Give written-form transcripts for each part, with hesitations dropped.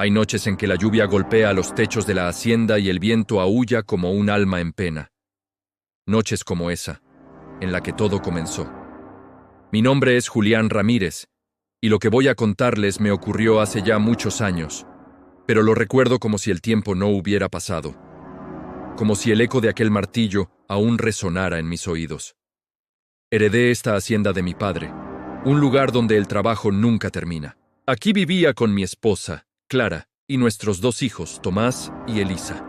Hay noches en que la lluvia golpea los techos de la hacienda y el viento aúlla como un alma en pena. Noches como esa, en la que todo comenzó. Mi nombre es Julián Ramírez, y lo que voy a contarles me ocurrió hace ya muchos años, pero lo recuerdo como si el tiempo no hubiera pasado, como si el eco de aquel martillo aún resonara en mis oídos. Heredé esta hacienda de mi padre, un lugar donde el trabajo nunca termina. Aquí vivía con mi esposa, Clara, y nuestros 2 hijos, Tomás y Elisa.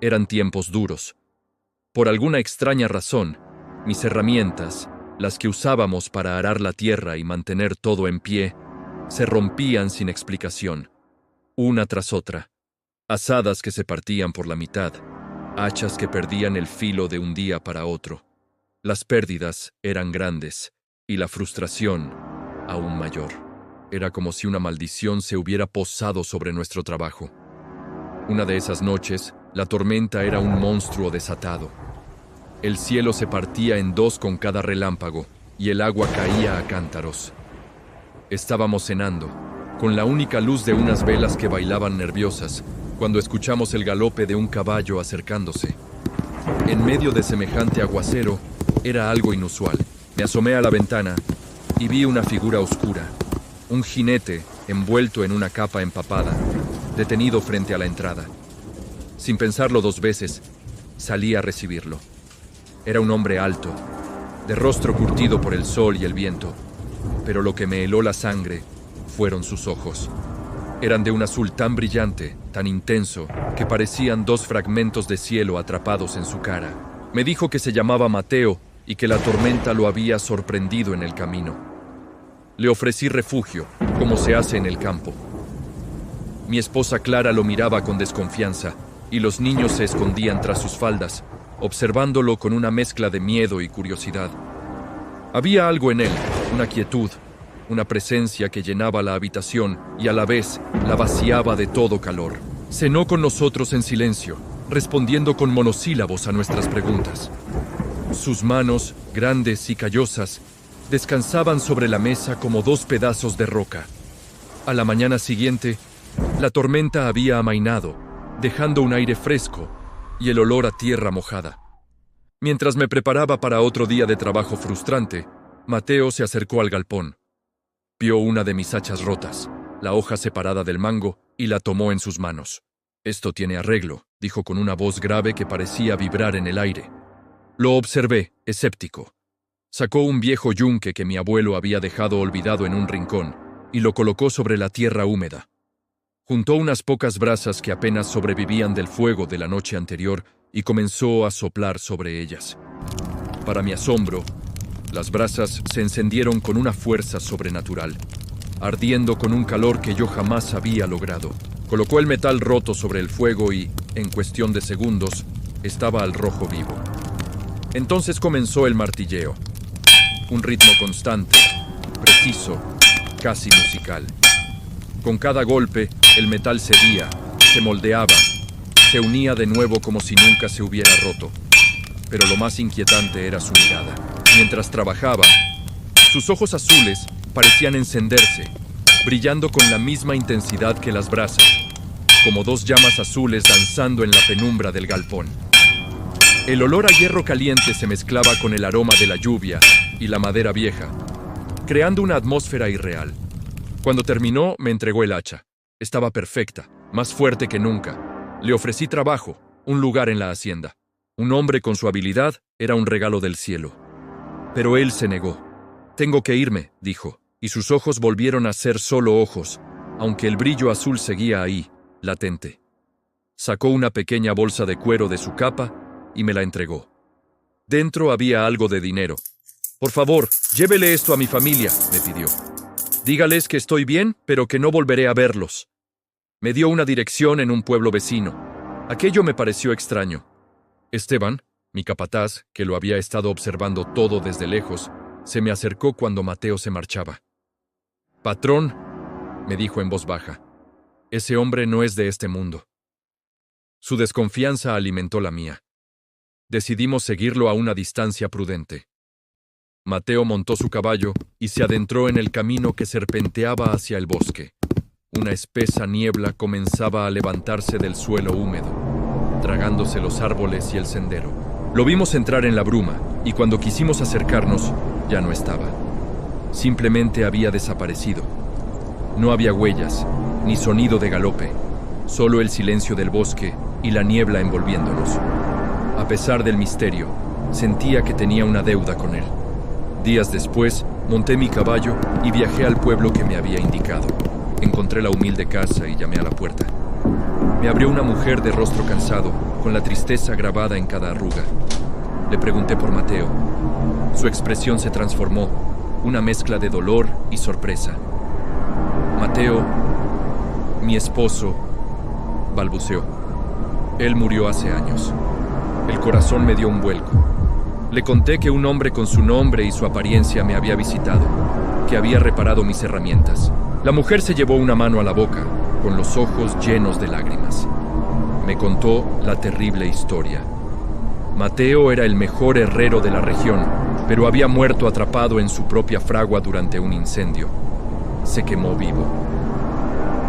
Eran tiempos duros. Por alguna extraña razón, mis herramientas, las que usábamos para arar la tierra y mantener todo en pie, se rompían sin explicación, una tras otra. Azadas que se partían por la mitad, hachas que perdían el filo de un día para otro. Las pérdidas eran grandes y la frustración aún mayor. Era como si una maldición se hubiera posado sobre nuestro trabajo. Una de esas noches, la tormenta era un monstruo desatado. El cielo se partía en 2 con cada relámpago y el agua caía a cántaros. Estábamos cenando, con la única luz de unas velas que bailaban nerviosas, cuando escuchamos el galope de un caballo acercándose. En medio de semejante aguacero, era algo inusual. Me asomé a la ventana y vi una figura oscura, un jinete envuelto en una capa empapada, detenido frente a la entrada. Sin pensarlo 2 veces, salí a recibirlo. Era un hombre alto, de rostro curtido por el sol y el viento, pero lo que me heló la sangre fueron sus ojos. Eran de un azul tan brillante, tan intenso, que parecían 2 fragmentos de cielo atrapados en su cara. Me dijo que se llamaba Mateo y que la tormenta lo había sorprendido en el camino. Le ofrecí refugio, como se hace en el campo. Mi esposa Clara lo miraba con desconfianza, y los niños se escondían tras sus faldas, observándolo con una mezcla de miedo y curiosidad. Había algo en él, una quietud, una presencia que llenaba la habitación y a la vez la vaciaba de todo calor. Cenó con nosotros en silencio, respondiendo con monosílabos a nuestras preguntas. Sus manos, grandes y callosas, descansaban sobre la mesa como 2 pedazos de roca. A la mañana siguiente, la tormenta había amainado, dejando un aire fresco y el olor a tierra mojada. Mientras me preparaba para otro día de trabajo frustrante, Mateo se acercó al galpón. Vio una de mis hachas rotas, la hoja separada del mango, y la tomó en sus manos. «Esto tiene arreglo», dijo con una voz grave que parecía vibrar en el aire. Lo observé, escéptico. Sacó un viejo yunque que mi abuelo había dejado olvidado en un rincón y lo colocó sobre la tierra húmeda. Juntó unas pocas brasas que apenas sobrevivían del fuego de la noche anterior y comenzó a soplar sobre ellas. Para mi asombro, las brasas se encendieron con una fuerza sobrenatural, ardiendo con un calor que yo jamás había logrado. Colocó el metal roto sobre el fuego y, en cuestión de segundos, estaba al rojo vivo. Entonces comenzó el martilleo. Un ritmo constante, preciso, casi musical. Con cada golpe, el metal cedía, se moldeaba, se unía de nuevo como si nunca se hubiera roto. Pero lo más inquietante era su mirada. Mientras trabajaba, sus ojos azules parecían encenderse, brillando con la misma intensidad que las brasas, como 2 llamas azules danzando en la penumbra del galpón. El olor a hierro caliente se mezclaba con el aroma de la lluvia y la madera vieja, creando una atmósfera irreal. Cuando terminó, me entregó el hacha. Estaba perfecta, más fuerte que nunca. Le ofrecí trabajo, un lugar en la hacienda. Un hombre con su habilidad era un regalo del cielo. Pero él se negó. «Tengo que irme», dijo, y sus ojos volvieron a ser solo ojos, aunque el brillo azul seguía ahí, latente. Sacó una pequeña bolsa de cuero de su capa y me la entregó. Dentro había algo de dinero. «Por favor, llévele esto a mi familia», me pidió. «Dígales que estoy bien, pero que no volveré a verlos». Me dio una dirección en un pueblo vecino. Aquello me pareció extraño. Esteban, mi capataz, que lo había estado observando todo desde lejos, se me acercó cuando Mateo se marchaba. «Patrón», me dijo en voz baja, «ese hombre no es de este mundo». Su desconfianza alimentó la mía. Decidimos seguirlo a una distancia prudente. Mateo montó su caballo y se adentró en el camino que serpenteaba hacia el bosque. Una espesa niebla comenzaba a levantarse del suelo húmedo, tragándose los árboles y el sendero. Lo vimos entrar en la bruma, y cuando quisimos acercarnos, ya no estaba. Simplemente había desaparecido. No había huellas, ni sonido de galope, solo el silencio del bosque y la niebla envolviéndonos. A pesar del misterio, sentía que tenía una deuda con él. Días después, monté mi caballo y viajé al pueblo que me había indicado. Encontré la humilde casa y llamé a la puerta. Me abrió una mujer de rostro cansado, con la tristeza grabada en cada arruga. Le pregunté por Mateo. Su expresión se transformó, una mezcla de dolor y sorpresa. Mateo, mi esposo, balbuceó. Él murió hace años. El corazón me dio un vuelco. Le conté que un hombre con su nombre y su apariencia me había visitado, que había reparado mis herramientas. La mujer se llevó una mano a la boca, con los ojos llenos de lágrimas. Me contó la terrible historia. Mateo era el mejor herrero de la región, pero había muerto atrapado en su propia fragua durante un incendio. Se quemó vivo.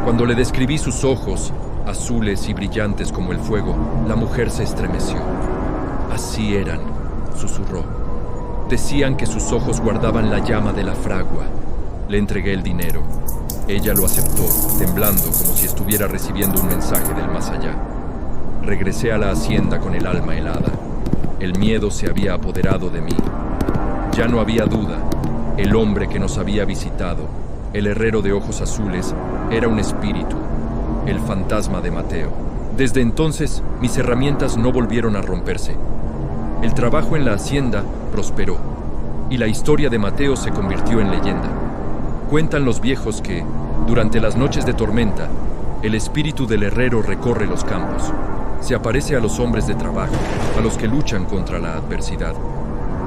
Cuando le describí sus ojos, azules y brillantes como el fuego, la mujer se estremeció. Así eran, susurró. Decían que sus ojos guardaban la llama de la fragua. Le entregué el dinero. Ella lo aceptó, temblando como si estuviera recibiendo un mensaje del más allá. Regresé a la hacienda con el alma helada. El miedo se había apoderado de mí. Ya no había duda. El hombre que nos había visitado, el herrero de ojos azules, era un espíritu, el fantasma de Mateo. Desde entonces, mis herramientas no volvieron a romperse. El trabajo en la hacienda prosperó, y la historia de Mateo se convirtió en leyenda. Cuentan los viejos que, durante las noches de tormenta, el espíritu del herrero recorre los campos. Se aparece a los hombres de trabajo, a los que luchan contra la adversidad,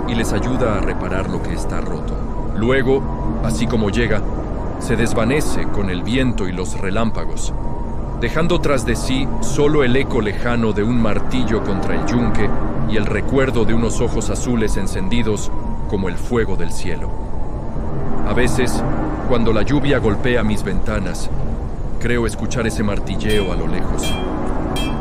y les ayuda a reparar lo que está roto. Luego, así como llega, se desvanece con el viento y los relámpagos, dejando tras de sí solo el eco lejano de un martillo contra el yunque y el recuerdo de unos ojos azules encendidos como el fuego del cielo. A veces, cuando la lluvia golpea mis ventanas, creo escuchar ese martilleo a lo lejos.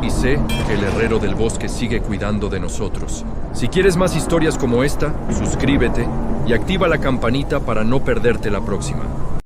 Y sé que el herrero del bosque sigue cuidando de nosotros. Si quieres más historias como esta, suscríbete y activa la campanita para no perderte la próxima.